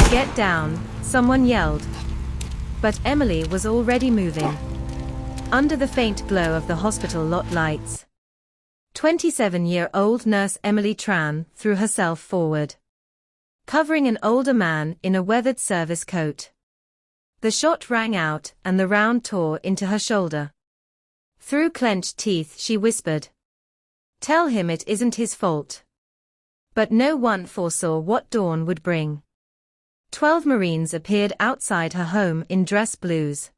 Get down, someone yelled. But Emily was already moving. Under the faint glow of the hospital lot lights, 27-year-old nurse Emily Tran threw herself forward, covering an older man in a weathered service coat. The shot rang out and the round tore into her shoulder. Through clenched teeth she whispered, "Tell him it isn't his fault." But no one foresaw what dawn would bring. 12 Marines appeared outside her home in dress blues.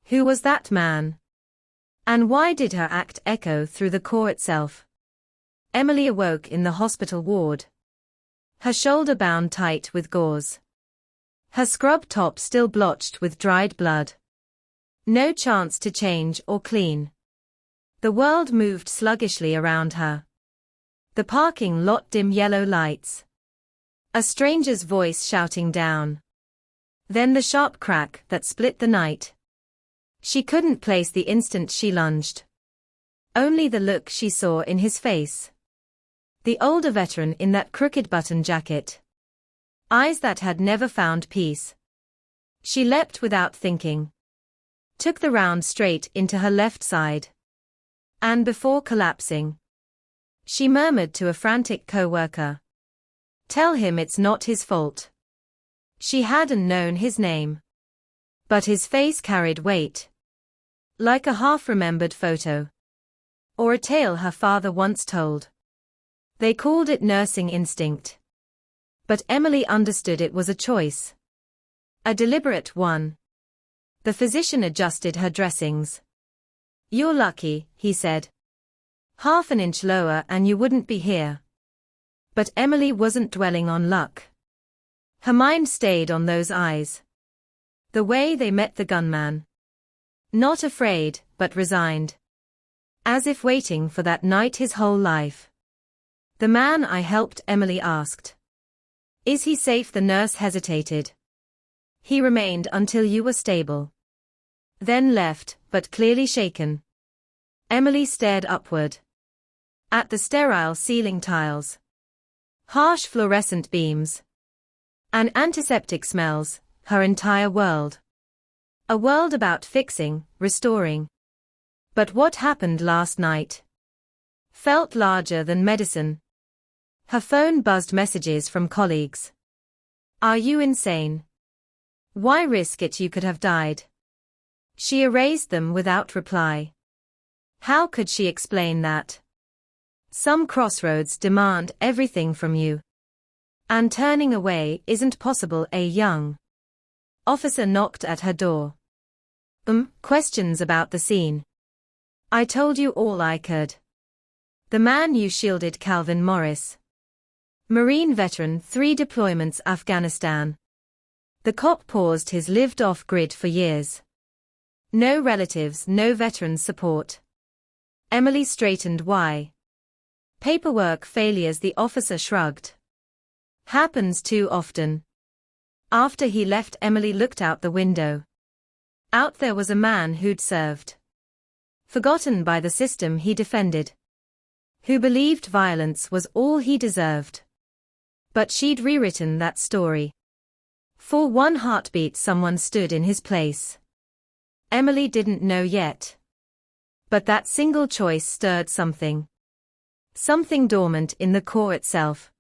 Who was that man? And why did her act echo through the corps itself? Emily awoke in the hospital ward, her shoulder bound tight with gauze, her scrub top still blotched with dried blood. No chance to change or clean. The world moved sluggishly around her. The parking lot, dim yellow lights. A stranger's voice shouting down. Then the sharp crack that split the night. She couldn't place the instant she lunged. Only the look she saw in his face. The older veteran in that crooked button jacket. Eyes that had never found peace. She leapt without thinking. Took the round straight into her left side. And before collapsing, she murmured to a frantic co-worker, "Tell him it's not his fault." She hadn't known his name. But his face carried weight. Like a half-remembered photo. Or a tale her father once told. They called it nursing instinct. But Emily understood it was a choice. A deliberate one. The physician adjusted her dressings. "You're lucky," he said. "Half an inch lower and you wouldn't be here." But Emily wasn't dwelling on luck. Her mind stayed on those eyes. The way they met the gunman. Not afraid, but resigned. As if waiting for that night his whole life. "The man I helped," Emily asked. "Is he safe?" The nurse hesitated. "He remained until you were stable. Then left, but clearly shaken." Emily stared upward. At the sterile ceiling tiles. Harsh fluorescent beams. And antiseptic smells, her entire world. A world about fixing, restoring. But what happened last night felt larger than medicine. Her phone buzzed messages from colleagues. "Are you insane? Why risk it? You could have died." She erased them without reply. How could she explain that? Some crossroads demand everything from you. And turning away isn't possible. A young officer knocked at her door. Questions about the scene. "I told you all I could." The man you shielded. Calvin Morris. Marine veteran, 3 deployments Afghanistan. The cop paused. His lived off-grid for years. No relatives, no veteran support. Emily straightened. Why? Paperwork failures. The officer shrugged. Happens too often. After he left, Emily looked out the window. Out there was a man who'd served. Forgotten by the system he defended. Who believed violence was all he deserved. But she'd rewritten that story. For one heartbeat someone stood in his place. Emily didn't know yet. But that single choice stirred something. Something dormant in the core itself.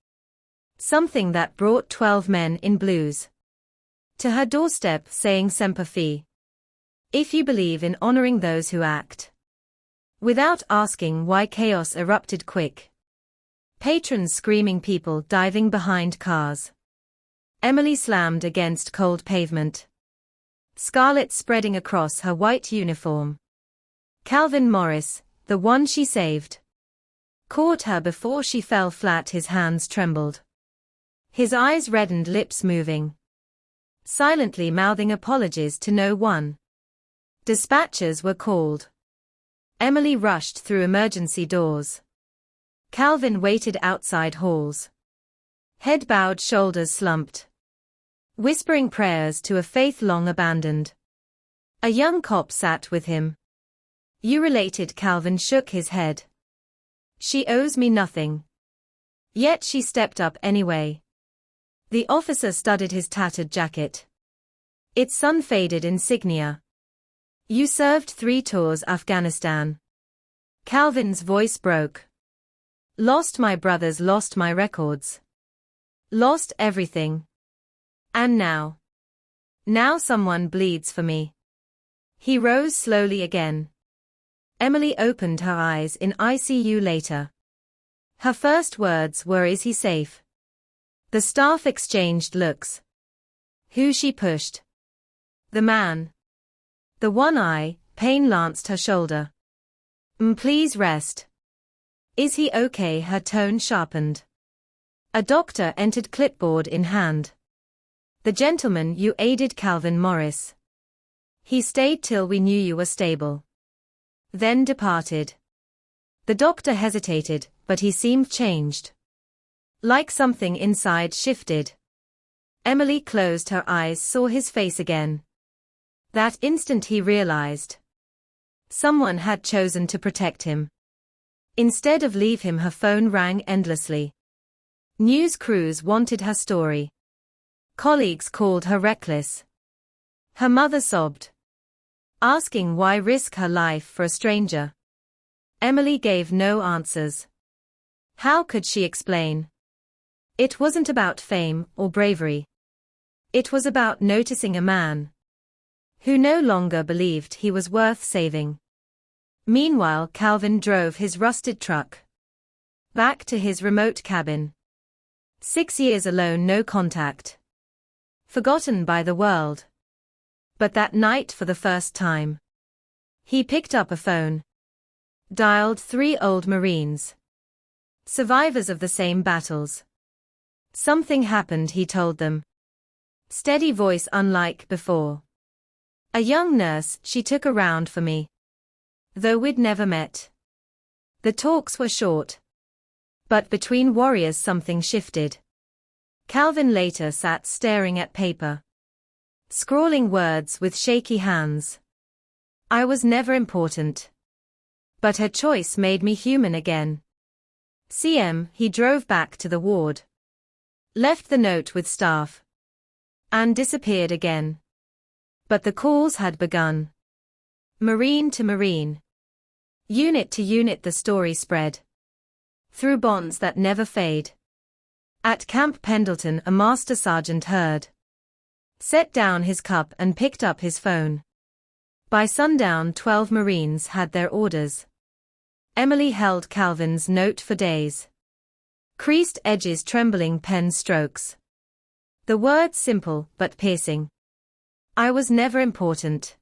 Something that brought 12 men in blues to her doorstep, saying Semper Fi. If you believe in honoring those who act. Without asking why, chaos erupted quick. Patrons screaming, people diving behind cars. Emily slammed against cold pavement. Scarlet spreading across her white uniform. Calvin Morris, the one she saved, caught her before she fell flat. His hands trembled. His eyes reddened, lips moving. Silently mouthing apologies to no one. Dispatchers were called. Emily rushed through emergency doors. Calvin waited outside halls. Head bowed, shoulders slumped. Whispering prayers to a faith long abandoned. A young cop sat with him. You related? Calvin shook his head. She owes me nothing. Yet she stepped up anyway. The officer studied his tattered jacket. Its sun-faded insignia. You served 3 tours Afghanistan. Calvin's voice broke. Lost my brothers, lost my records. Lost everything. And now. Now someone bleeds for me. He rose slowly again. Emily opened her eyes in ICU later. Her first words were, "Is he safe?" The staff exchanged looks. Who she pushed? The man. The one eye, pain lanced her shoulder. Please rest. Is he okay? Her tone sharpened. A doctor entered, clipboard in hand. The gentleman you aided, Calvin Morris. He stayed till we knew you were stable. Then departed. The doctor hesitated, but he seemed changed. Like something inside shifted. Emily closed her eyes, saw his face again. That instant he realized. Someone had chosen to protect him. Instead of leave him, her phone rang endlessly. News crews wanted her story. Colleagues called her reckless. Her mother sobbed, asking why risk her life for a stranger. Emily gave no answers. How could she explain? It wasn't about fame or bravery. It was about noticing a man who no longer believed he was worth saving. Meanwhile, Calvin drove his rusted truck back to his remote cabin. 6 years alone, no contact. Forgotten by the world. But that night, for the first time, he picked up a phone. Dialed 3 old Marines. Survivors of the same battles. Something happened, he told them. Steady voice unlike before. A young nurse she took around for me. Though we'd never met. The talks were short. But between warriors something shifted. Calvin later sat staring at paper. Scrawling words with shaky hands. I was never important. But her choice made me human again. CM, he drove back to the ward. Left the note with staff. And disappeared again. But the calls had begun. Marine to Marine. Unit to unit, the story spread. Through bonds that never fade. At Camp Pendleton, a master sergeant heard. Set down his cup and picked up his phone. By sundown 12 Marines had their orders. Emily held Calvin's note for days. Creased edges, trembling pen strokes. The words simple but piercing. I was never important.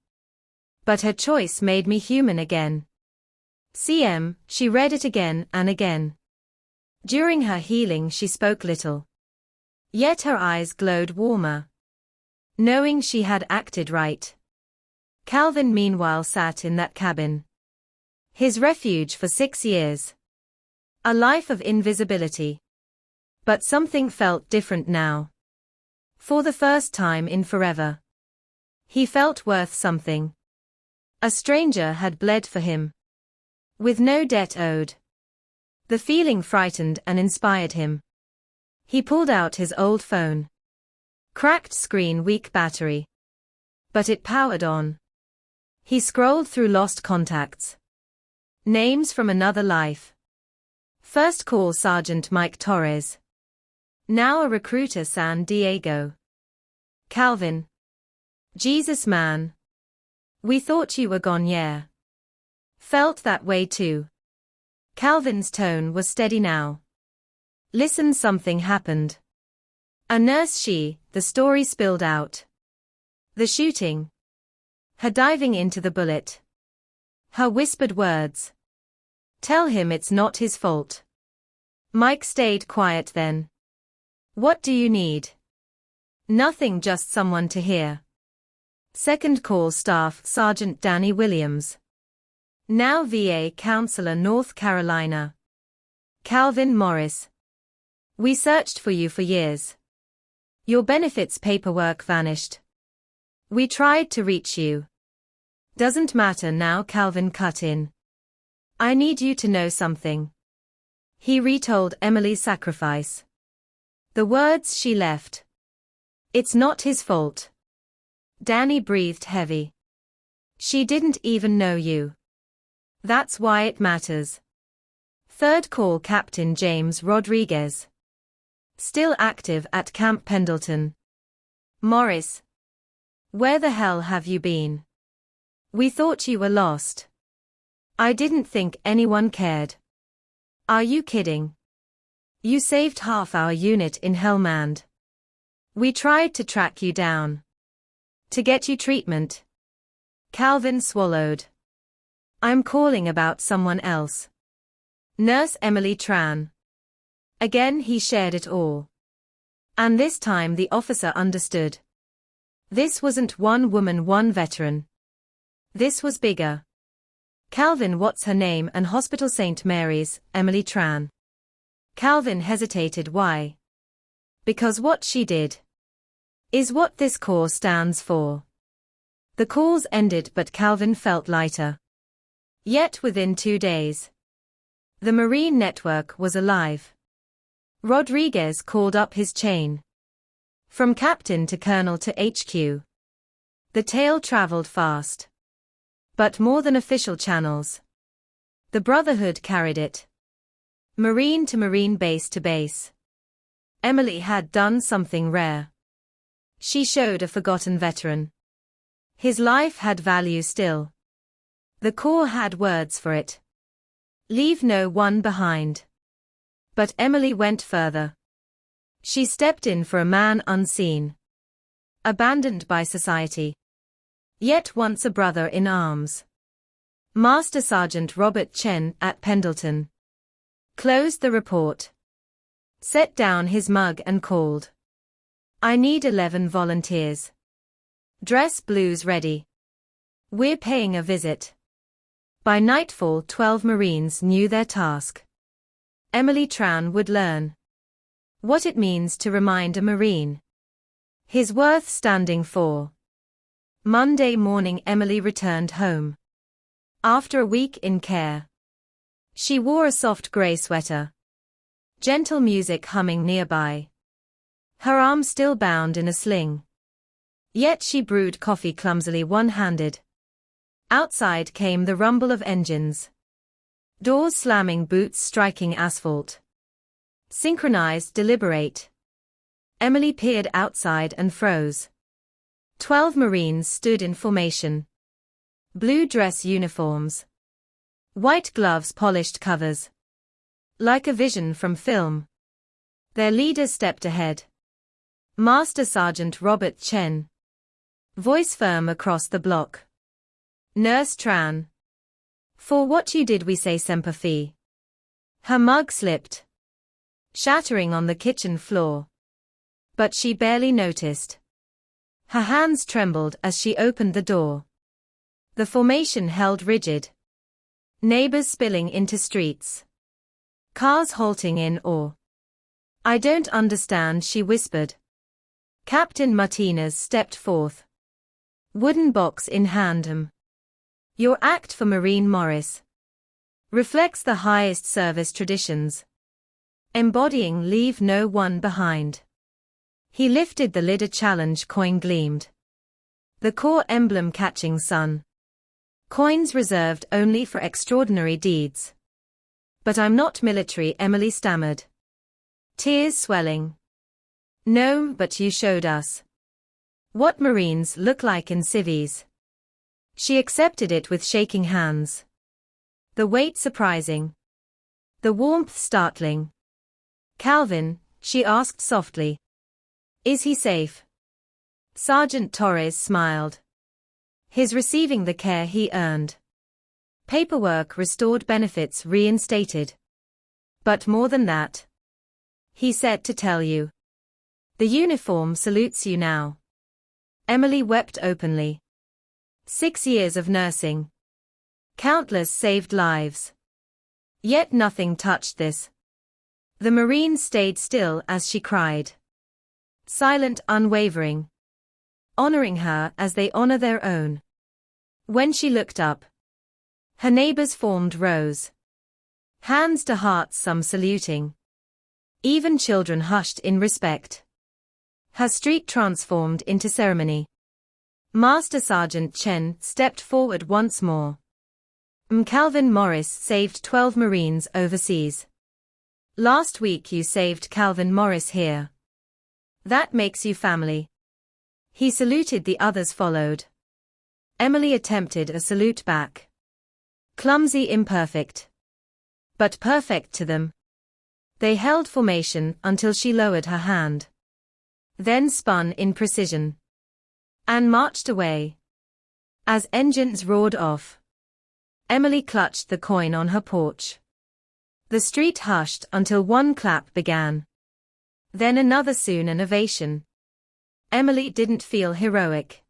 But her choice made me human again. CM, she read it again and again. During her healing she spoke little. Yet her eyes glowed warmer. Knowing she had acted right. Calvin meanwhile sat in that cabin. His refuge for 6 years. A life of invisibility. But something felt different now. For the first time in forever. He felt worth something. A stranger had bled for him. With no debt owed. The feeling frightened and inspired him. He pulled out his old phone. Cracked screen, weak battery. But it powered on. He scrolled through lost contacts. Names from another life. First call, Sergeant Mike Torres. Now a recruiter, San Diego. Calvin. Jesus man. We thought you were gone, yeah. Felt that way too. Calvin's tone was steady now. Listen, something happened. A nurse, the story spilled out. The shooting. Her diving into the bullet. Her whispered words. Tell him it's not his fault. Mike stayed quiet then. What do you need? Nothing, just someone to hear. Second call, Staff Sergeant Danny Williams. Now VA Counselor, North Carolina. Calvin Morris. We searched for you for years. Your benefits paperwork vanished. We tried to reach you. Doesn't matter now, Calvin cut in. I need you to know something. He retold Emily's sacrifice. The words she left. It's not his fault. Danny breathed heavy. She didn't even know you. That's why it matters. Third call, Captain James Rodriguez. Still active at Camp Pendleton. Morris. Where the hell have you been? We thought you were lost. I didn't think anyone cared. Are you kidding? You saved half our unit in Helmand. We tried to track you down. To get you treatment. Calvin swallowed. I'm calling about someone else. Nurse Emily Tran. Again he shared it all. And this time the officer understood. This wasn't one woman, one veteran. This was bigger. Calvin, what's her name and hospital? St. Mary's, Emily Tran. Calvin hesitated. Why? Because what she did is what this corps stands for. The calls ended but Calvin felt lighter. Yet within 2 days, the Marine network was alive. Rodriguez called up his chain. From captain to colonel to HQ. The tale traveled fast. But more than official channels. The Brotherhood carried it. Marine to Marine, base to base. Emily had done something rare. She showed a forgotten veteran. His life had value still. The Corps had words for it. Leave no one behind. But Emily went further. She stepped in for a man unseen. Abandoned by society. Yet once a brother in arms. Master Sergeant Robert Chen at Pendleton. Closed the report. Set down his mug and called. I need 11 volunteers. Dress blues ready. We're paying a visit. By nightfall 12 Marines knew their task. Emily Tran would learn what it means to remind a Marine his worth standing for. Monday morning Emily returned home. After a week in care. She wore a soft grey sweater. Gentle music humming nearby. Her arm still bound in a sling. Yet she brewed coffee clumsily one-handed. Outside came the rumble of engines. Doors slamming, boots striking asphalt. Synchronized, deliberate. Emily peered outside and froze. 12 Marines stood in formation. Blue dress uniforms. White gloves, polished covers. Like a vision from film. Their leader stepped ahead. Master Sergeant Robert Chen. Voice firm across the block. Nurse Tran. For what you did we say semper fi. Her mug slipped. Shattering on the kitchen floor. But she barely noticed. Her hands trembled as she opened the door. The formation held rigid. Neighbors spilling into streets. Cars halting in awe. I don't understand, she whispered. Captain Martinez stepped forth. Wooden box in hand. Your act for Marine Morris reflects the highest service traditions. Embodying leave no one behind. He lifted the lid, a challenge coin gleamed. The Corps emblem catching sun. Coins reserved only for extraordinary deeds. But I'm not military, Emily stammered. Tears swelling. No, but you showed us what Marines look like in civvies. She accepted it with shaking hands. The weight surprising. The warmth startling. Calvin, she asked softly. Is he safe? Sergeant Torres smiled. He's receiving the care he earned. Paperwork restored, benefits reinstated. But more than that. He said to tell you. The uniform salutes you now. Emily wept openly. 6 years of nursing. Countless saved lives. Yet nothing touched this. The Marines stayed still as she cried. Silent, unwavering. Honoring her as they honor their own. When she looked up, her neighbors formed rows. Hands to hearts, some saluting. Even children hushed in respect. Her street transformed into ceremony. Master Sergeant Chen stepped forward once more. Calvin Morris saved 12 Marines overseas. Last week you saved Calvin Morris here. That makes you family. He saluted, the others followed. Emily attempted a salute back. Clumsy, imperfect. But perfect to them. They held formation until she lowered her hand. Then spun in precision. And marched away. As engines roared off, Emily clutched the coin on her porch. The street hushed until one clap began. Then another, soon an ovation. Emily didn't feel heroic.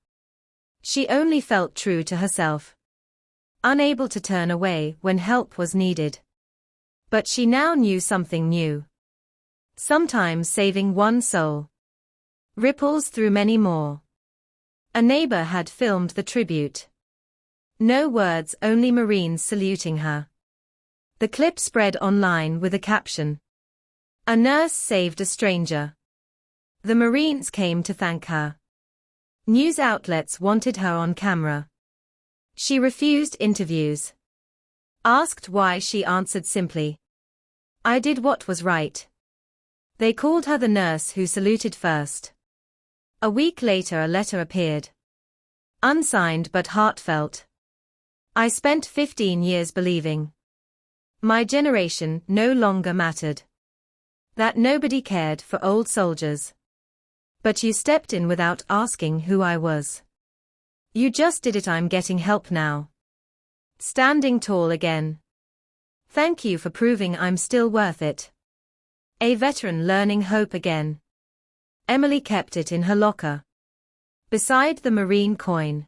She only felt true to herself. Unable to turn away when help was needed. But she now knew something new. Sometimes saving one soul ripples through many more. A neighbor had filmed the tribute. No words, only Marines saluting her. The clip spread online with a caption. A nurse saved a stranger. The Marines came to thank her. News outlets wanted her on camera. She refused interviews. Asked why, she answered simply, I did what was right. They called her the nurse who saluted first. A week later a letter appeared. Unsigned but heartfelt. I spent 15 years believing my generation no longer mattered. That nobody cared for old soldiers. But you stepped in without asking who I was. You just did it. I'm getting help now. Standing tall again. Thank you for proving I'm still worth it. A veteran learning hope again. Emily kept it in her locker. Beside the Marine coin.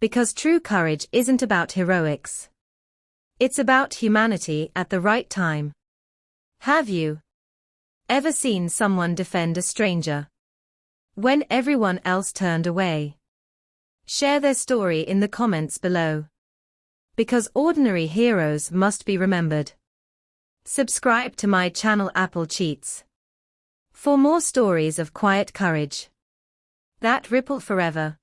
Because true courage isn't about heroics. It's about humanity at the right time. Have you ever seen someone defend a stranger when everyone else turned away? Share their story in the comments below. Because ordinary heroes must be remembered. Subscribe to my channel Apple Cheats for more stories of quiet courage that ripple forever.